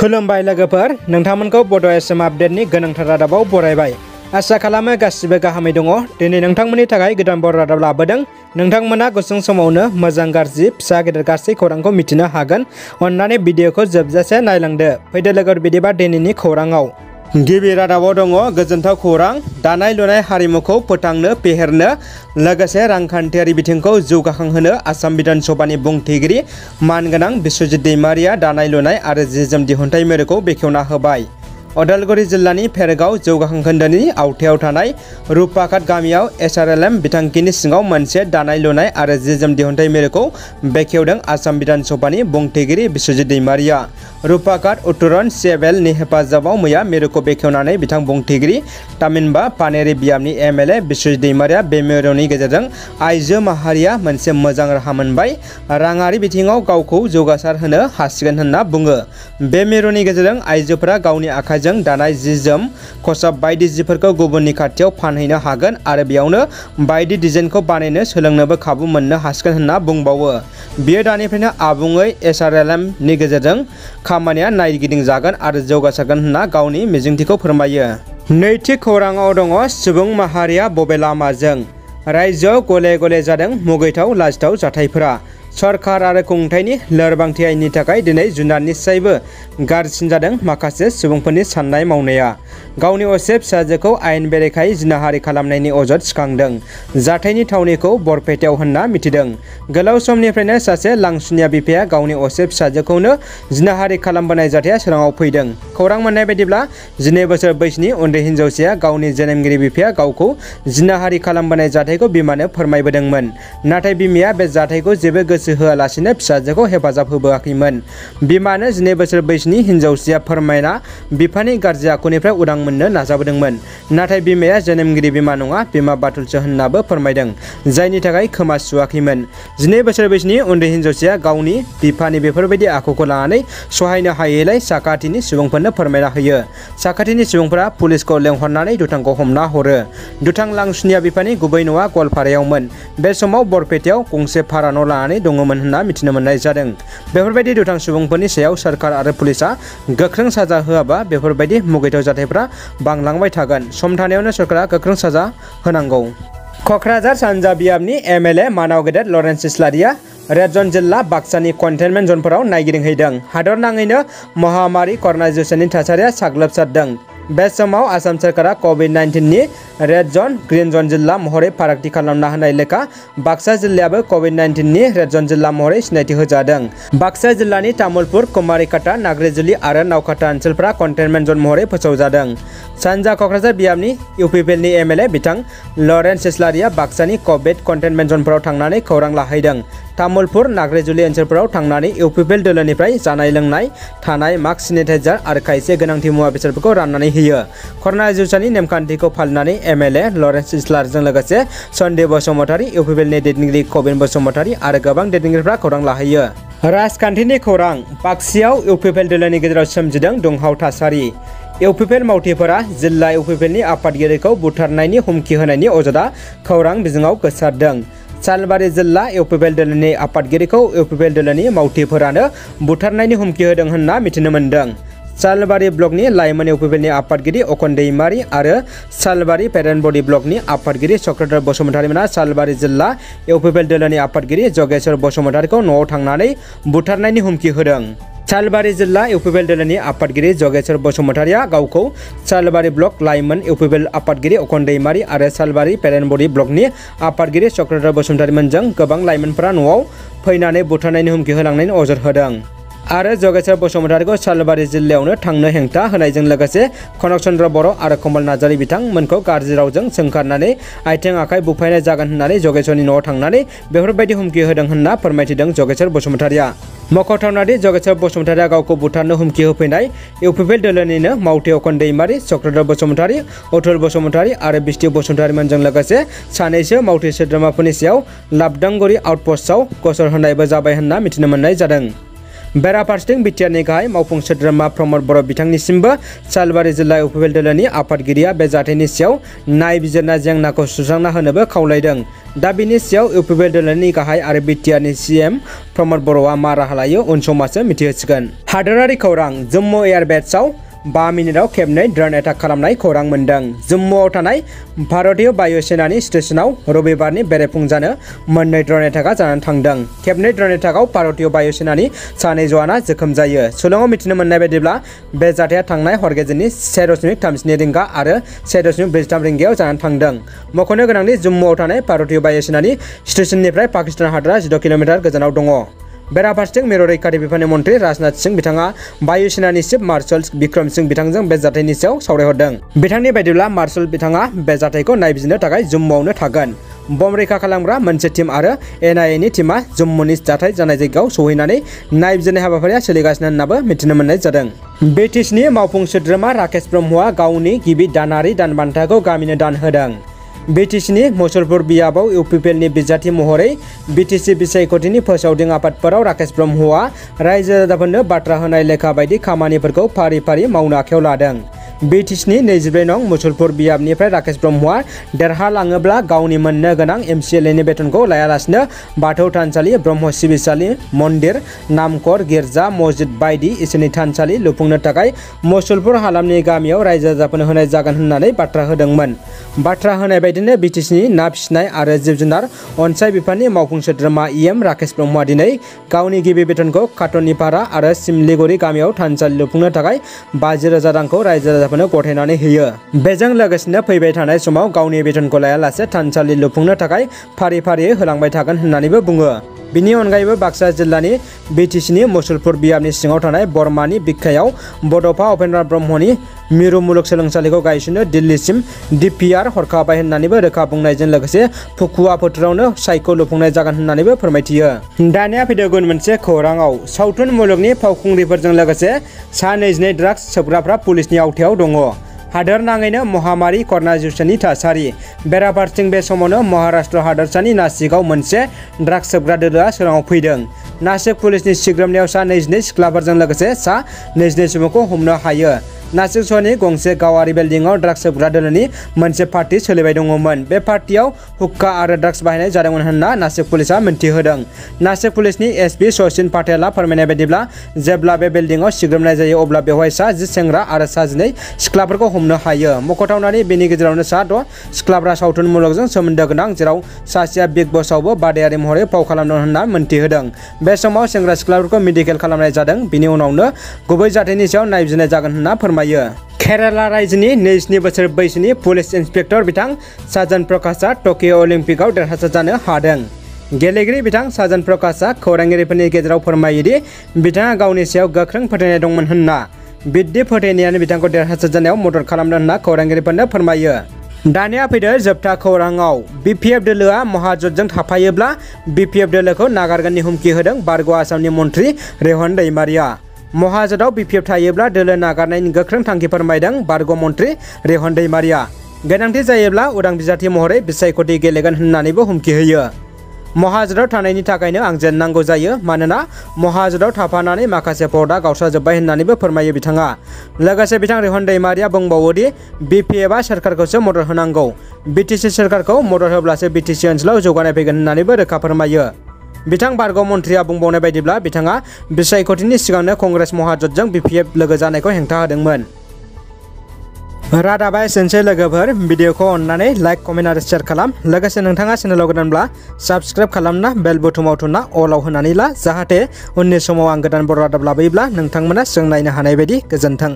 खुलुमबाय लोगोफोर, नोंथांमोनखौ बड' एसएम आपडेटनि गोनांथार रादाबाव बरायबाय। आसा खालामो गासिबो गाहामै दङ। दिनै नोंथांमोननि थाखाय गोदान बर' रादाब लाबोदों। नोंथांमोना गुसुं समावनो मोजां गाज्रि फिसा गेदेर गासै खौरांखौ मिथिनो हागोन। अन्नानै भिडिअखौ जोबजासे नायलांदो। फैदो लोगोफोर, बिदिबा दिनैनि खौराङाव गिबि रादाबाव दङ गोजोनथाव खौरां। दानाय लुनाय हारिमुखौ फोथांनो फेहेरनो लोगोसे रांखान्थियारि बिथिंखौ जौगाखांहोनो आसाम बिधान सभानि बुंथिगिरि मानगोनां बिस्वजित दैमारिया दानाय लुनाय आरो जि जोम दिहुनथाइ मेरुखौ बेखेवना होबाय। उदालगुरि जिल्लानि फेरगाव जौगाखां खोन्दोनि आवथायाव थानाय रुपाघाट गामियाव एसआरएलएम बिथांखिनि सिङाव मोनसे दानाय लुनाय आरो जि जोम दिहुनथाइ मेरुखौ बेखेवदों आसाम बिधान सभानि बुंथिगिरि बिस्वजित दैमारिया। रुपाघाट उत्तरन सिएबएलनि हेफाजाबाव मैया मेरुखौ बेखेवनानै बिथां बुंथिगिरि तामिनबा पानेरि बियाबनि एमएलए बिस्वजित दैमारिया बे मेरुनि गेजेरजों आइजो माहारिया मोनसे मोजां राहा मोनबाय, राङारि बिथिङाव गावखौ जौगासार होनो हासिगोन होनना बुङो। बे मेरुनि गेजेरजों आइजोफोरा गावनि आखाइजों दानाय जि जोम खसाब बायदि जिफोरखौ गुबुननि खाथियाव फानहैनो हागोन आरो बेयावनो बायदि डिजाइनखौ बानायनो सोलोंनोबो खाबु मोननो हासिगोन होनना बुंबावो। बियो दानिफ्रायनो आबुङै एसआरएलएमनि गेजेरजों खामानिया नायगिदिंजागोन आरो जौगासारगोन होनना गावनि मिजिंथिखौ फोरमायो। नैथि खौराङाव दङ सुबुं माहारिया बबे लामाजों? रायजोआव गले गले जादों मुगैथाव लाजिथाव जाथायफोरा। सरकार आरो खुंथायनि लोरबांथि आयेननि थाखाय दिनै जुनारनिस्रायबो गाज्रिसिन जादों माखासे सुबुंफोरनि साननाय मावनाया। गावनि असे फिसाजोखौ आयेन बेरेखायै जिनाहारि खालामनायनि अजद थिखांदों। जाथायनि थावनिखौ बरपेटायाव होनना मिथिदों। गोलाव समनिफ्रायनो सासे लांसुनिया बिफाया गावनि असे फिसाजोखौनो जिनाहारि खालामबोनाय जाथाया सोराङाव फैदों। खौरां मोननाय बायदिब्ला 12 बोसोर बैसोनि उन्दै हिनजावसाया गावनि जोनोमगिरि बिफाया गावखौ जिनाहारि खालामबोनाय जाथायखौ बिमानो फोरमायबोदोंमोन। नाथाय बिमाया बे जाथायखौ जेबो गोसो होआलासिनो फिसाजोखौ हेफाजाब होबोआखैमोन। बिमानो 12 बोसोर बैसोनि हिनजावसाया फोरमायना बिफानि गाज्रि आखुनिफ्राय उदां मोननो नाजाबोदोंमोन। नाथाय बिमाया जोनोमगिरि बिमा नङा, बिमा बाथुलसो होननाबो फोरमायदों, जायनि थाखाय खोमा सुवाखैमोन। 12 बोसोर बैसोनि उन्दै हिनजावसाया गावनि बिफानि बेफोरबायदि आखुखौ लानानै सहायनो हायैलाय साखाथिनि सुबुंफोरनो फोरमायना होयो। साखाथिनि सुबुंफोरा पुलिसखौ लेंहरनानै दुथांखौ हमना हरो। दुथां लांसुनिया बिफानि गुबै न'आ गवालपारायावमोन। बे समाव बरपेटायाव गंसे भारा न' लानानै दङमोन होनना मिथिनो मोननाय जादों। बेफोरबायदि दुथां सुबुंफोरनि सायाव सरकार आरो पुलिसा गोख्रों साजा होआबा बेफोरबायदि मुगैथाव जाथायफ्रा बांलांबाय थागोन। सम थानायावनो सरकारा गोख्रों साजा होनांगौ। क'क्राझार सानजा बियाबनि एमएलए मानाव गेदेर लरेन्स इस्लारिया रेड जन जिल्ला बाक्सानि कन्टेनमेन्ट जनफोराव नायगिदिंहैदों। हादर नाङैनो महामारि कर'नाइजेसननि थासारिया साग्लोबसारदों। बे समाव आसाम सरकारा कभिड-19नि रेड जन, ग्रीन जन जिल्ला महरै फारागथि खालामना होनाय लेखा बाक्सा जिल्लायाबो कभिड-19नि रेड जन जिल्ला महरै सिनायथि होजादों। बाक्सा जिल्लानि तामुलपुर, कुमारिकाटा, नाग्रिजुलि आरो नावकाटा ओनसोलफोरा कन्टेनमेन्ट जन महरै फोसावजादों। सानजा क'क्राझार बियाबनि इउपिपिएलनि एमएलए बिथां लरेन्स इस्लारिया बाक्सानि कभिड कन्टेनमेन्ट जनफोराव थांनानै खौरां लाहैदों। तामुलपुर, नाग्रिजुलि ओनसोलफोराव थांनानै इउपिपिएल दोलोनिफ्राय जानाय लोंनाय, थानाय, मास्क, सेनिटाइजार आरो खायसे गोनांथि मुवा बेसादफोरखौ राननानै होयो। कर'नाइजेसननि नेमखान्थिखौ फालिनानै एमएलए लरेन्स इस्लारिजों लोगोसे सन्दीप बसुमतारी, इउपिपिएलनि दैदेनगिरि कबिन बसुमतारी आरो गोबां दैदेनगिरिफ्रा खौरां लाहैयो। राजखान्थिनि खौरां। बाक्सायाव इउपिपिएल दोलोनि गेजेराव सोमजिदों दुंहाव थासारि। इउपिपिएल मावथिफोरा जिल्ला इउपिपिएलनि आफादगिरिखौ बुथारनायनि हुमखि होनायनि अजदआ खौरां बिजोङाव गोसारदों। सालबारि जिल्ला इउपिपिएल दोलोनि आफादगिरिखौ इउपिपिएल दोलोनि मावथिफोरानो बुथारनायनि हुमखि होदों होनना मिथिनो मोन्दों। सालबारि ब्लकनि लाइमोन इउपिपिएलनि आफादगिरि अखन दैमारि आरो सालबारि पेरेन्टबडी ब्लकनि आफादगिरि चक्रधर बसुमतारीमोना सालबारि जिल्ला इउपिपिएल दोलोनि आफादगिरि जगेश्वर बसुमतारीखौ न'आव थांनानै बुथारनायनि हुमखि होदों। सालबारि जिल्ला इउपिपिएल दोलोनि आफादगिरि जगेश्वर बसुमतारीया गावखौ सालबारि ब्लक लाइमोन इउपिपिएल आफादगिरि अखन दैमारि आरो सालबारि पेरेन्टबडी ब्लकनि आफादगिरि चक्रधर बसुमतारीमोनजों गोबां लाइमोनफोरा न'आव फैनानै बुथारनायनि हुमखि होलांनायनि अजद होदों आरो जगेश्वर बसुमतारीखौ सालबारि जिल्लायावनो थांनो हेंथा होनायजों लोगोसे कनक चन्द्र बर' आरो कमल नार्जारी बिथांमोनखौ गाज्रि रावजों सोंखारनानै आथिं आखाइ बुफायनाय जागोन होननानै जगेश्वरनि न'आव थांनानै बेफोरबायदि हुमखि होदों होनना फोरमायथिदों जगेश्वर बसुमतारीया। मख'थावनादि जगेश्वर बसुमतारीया गावखौ बुथारनो हुमखि होफैनाय इउपिपिएल दोलोनिनो मावथि अखन दैमारि, चक्रधर बसुमतारी, अथुल बसुमतारी आरो बिष्टि बसुमतारीमोनजों लोगोसे सानैसो मावथि सोद्रोमाफोरनि सायाव लाबदांगुरि आउटपस्टआव गसर होनायबो जाबाय होनना मिथिनो मोननाय जादों। बेराफारसेथिं बिटिआरनि गाहाय मावफुं सोद्रोमा प्रमद बर' बिथांनिसिमबो सालबारि जिल्ला इउपिपिएल दोलोनि आफादगिरिया बे जाथायनि सायाव नायबिजिरना जेंनाखौ सुस्रांना होनोबो खावलायदों। दा बिनि सायाव इउपिपिएल दोलोनि गाहाय आरो बिटिआरनि सीएम प्रमद बर'आ मा राहा लायो उन समावसो मिथिहोसिगोन। हादोरारि खौरां जम्मु एयारबेसआव 5 मिनिटाव खेबनै ड्रोन एटाक खालामनाय खौरां मोन्दों। जम्मुआव थानाय भारतीय वायु सेनानि स्टेशनाव रबिबारनि बेरेफुंजानो मोननै ड्रोन एटाकआ जानानै थांदों। खेबनै ड्रोन एटाकआव भारतीय वायु सेनानि 2 जवाना जोखोम जायो। सुलुङाव मिथिनो मोननाय बायदिब्ला बे जाथाया थांनाय हर गेजेरनि 1.32 रिंगा आरो 1.43 रिंगायाव जानानै थांदों। मख'नो गोनांदि जम्मुआव थानाय भारतीय वायु सेनानि स्टेशननिफ्राय पाकिस्तान हादोरा 16 किल'मिटार गोजानाव दङ। बेराफारसेथिं मिरु रैखाथि बिफाननि मन्थ्रि राजनाथ सिंह बिथाङा वायु सेनानि चिफ मार्शल बिक्रम सिंह बिथांजों बे जाथायनि सायाव सावरायहरदों। बिथांनि बायदिब्ला मार्शल बिथाङा बे जाथायखौ नायबिजिरनो थाखाय जम्मुआवनो थागोन। बम रैखा खालामग्रा मोनसे टीम आरो एनआईएनि टीमा जम्मुनि जाथाय जानाय जायगायाव सौहैनानै नायबिजिरनाय हाबाफारिया सोलिगासिनो होननाबो मिथिनो मोननाय जादों। बिटिसिनि मावफुं सोद्रोमा राकेश ब्रह्मआ गावनि गिबि दानारि दान बान्थाखौ गामिनो दान होदों। बिटिसिनि मुसलपुर बियाबाव इउपिपिएलनि बिजाथि महरै बिटिसि बिसायख'थिनि फोसावदिं आफादफोराव राकेश ब्रह्मआ रायजो राजाफोरनो बाथ्रा होनाय लेखा बायदि खामानिफोरखौ फारि फारि मावनो आखायाव लादों। बिटिसिनि 22 नं मुसलपुर बियाबनिफ्राय राकेश ब्रह्मआ देरहालाङोब्ला गावनि मोननो गोनां एमसिएलएनि बेथनखौ लायालासिनो बाथौ थानसालि, ब्रह्म सिबिसालि, मन्दिर, नामखर, गिर्जा, मस्जिद बायदि इसोरनि थानसालि लुफुंनो थाखाय मुसलपुर हालामनि गामियाव रायजो राजाफोरनो होनाय जागोन होननानै बाथ्रा होदोंमोन। बाथ्रा होनाय बायदिनो बिटिसिनि ना फिसिनाय आरो जिब जुनार अनसाय बिफाननि मावफुं सोद्रोमा इएम राकेश ब्रह्मआ दिनै गावनि गिबि बेथनखौ काटनिपारा आरो सिमलिगुरि गामियाव थानसालि लुफुंनो थाखाय 50,000 रांखौ रायजो राजाफोरनो गथायनानै होयो। बेजों लोगोसेनो फैबाय थानाय समाव गावनि बेथनखौ लायालासे थानसालि लुफुंनो थाखाय फारि फारियै होलांबाय थागोन होननानैबो बुङो। बिनि अनगायैबो बाक्सा जिल्लानि बिटिसिनि मुसलपुर बियाबनि सिङाव थानाय बरमानि बिखायाव बड'फा उपेन्द्र ब्रह्मनि मिरु मुलुगसोलोंसालिखौ गायसननो दिल्लीसिम डिपिआर हरखाबाय होननानैबो रोखा बुंनायजों लोगोसे फुकुवा फोथारावनो साइखौ लुफुंनाय जागोन होननानैबो फोरमायथियो। दानिया फैदो गुबुन मोनसे खौराङाव सावथुन मुलुगनि फावखुंग्रिफोरजों लोगोसे सा 22 ड्राग्स सोबग्राफ्रा पुलिसनि आवथायाव दङ। हादोर नाङैनो महामारी कर'ना जिउसानि थासारि। बेराफारसेथिं बे समावनो महाराष्ट्र हादोरसानि नासिकआव मोनसे ड्राग्स सोबग्रा दोलोआ सोराङाव फैदों। नासिक पुलिसनि सिग्रोमनायाव सा 22 सिख्लाफोरजों लोगोसे सा 22 सुबुंखौ हमनो हायो। नासिक सहरनि गंसे गावारि बिल्डिंआव ड्राग्स सोबग्रा दोलोनि मोनसे पार्टी सोलिबाय दङमोन। बे पार्टीआव हुक्का आरो ड्राग्स बाहायनाय जादोंमोन होनना नासिक पुलिसआ मिन्थिहोदों। नासिक पुलिसनि एसपी सचिन पाटेलआ फोरमायनाय बायदिब्ला जेब्ला बे बिल्डिंआव सिग्रोमनाय जायो अब्ला बेवहाय सा 10 सेंग्रा आरो सा 12 सिख्लाफोरखौ हमनो हायो। मख'थावनानै बेनि गेजेरावनो सा 6 सिख्लाफ्रा सावथुन मुलुगजों सोमोन्दो गोनां जेराव सासेया बिग बसआवबो बादायारि महरै फाव खालामदों होनना मिन्थिहोदों। बे समाव सेंग्रा सिख्लाफोरखौ मेडिकेल खालामनाय जादों। बिनि उनावनो गुबै जाथायनि सायाव नायबिजिरनाय जागोन होनना फोरमायो। केराला रायजोनि 27 बोसोर बैसोनि पुलिस इन्सपेक्टर बिथां साजन प्रकाशआ टकिअ अलिम्पिकआव देरहासार जानो हादों। गेलेगिरि बिथां साजन प्रकाशआ खौरांगिरिफोरनि गेजेराव फोरमायो दि बिथाङा गावनि सायाव गोख्रों फोथायनाय दंमोन होनना। बिब्दि फोथायनायानो बिथांखौ देरहासार जानायाव मदद खालामदों होनना खौरांगिरिफोरनो फोरमायो। दानिया फैदो जोबथा खौराङाव बिपिएफ दोलोआ महाजोटजों थाफायोब्ला बिपिएफ दोलोखौ नागारगोननि हुमखि होदों बारग' आसामनि मन्थ्रि रेहन दैमारिया। महाजोटआव बिपिएफ थायोब्ला दोलो नागारनायनि गोख्रों थांखि फोरमायदों बारग' मन्थ्रि रेहन दैमारिया। गोनांथि जायोब्ला उदां बिजाथि महरै बिसायख'थि गेलेगोन होननानैबो हुमखि होयो। महाजोटआव थानायनि थाखायनो आं जेननांगौ जायो मानोना महाजोटआव थाफानानै माखासे पदआ गावस्राजोब्बाय होननानैबो फोरमायो बिथाङा। लोगोसे बिथां रेहन दैमारिया बुंबावोदि बिपिएफआ सोरखारखौसो मदद होनांगौ। बिटिसि सोरखारखौ मदद होब्लासो बिटिसि ओनसोलाव जौगानाय फैगोन होननानैबो रोखा फोरमायो। बिथां बारग' मन्थ्रिया बुंबावनाय बायदिब्ला बिथाङा बिसायख'थिनि सिगांनो कंग्रेस महाजोटजों बिपिएफ लोगो जानायखौ हेंथा होदोंमोन। रादाबा एसेनोसै लोगोफोर। भिडिअखौ अननानै लाइक, कमेन्ट आरो शेयार खालाम। लोगोसे नोंथाङा चेनेलाव गोदानब्ला साबस्क्राइब खालामना बेल बुथुमाव थुना अलाव होनानै ला जाहाथे उननि समाव आं गोदान बर' रादाब लाबोयोब्ला नोंथांमोना जों नायनो हानाय बायदि। गोजोन्थों।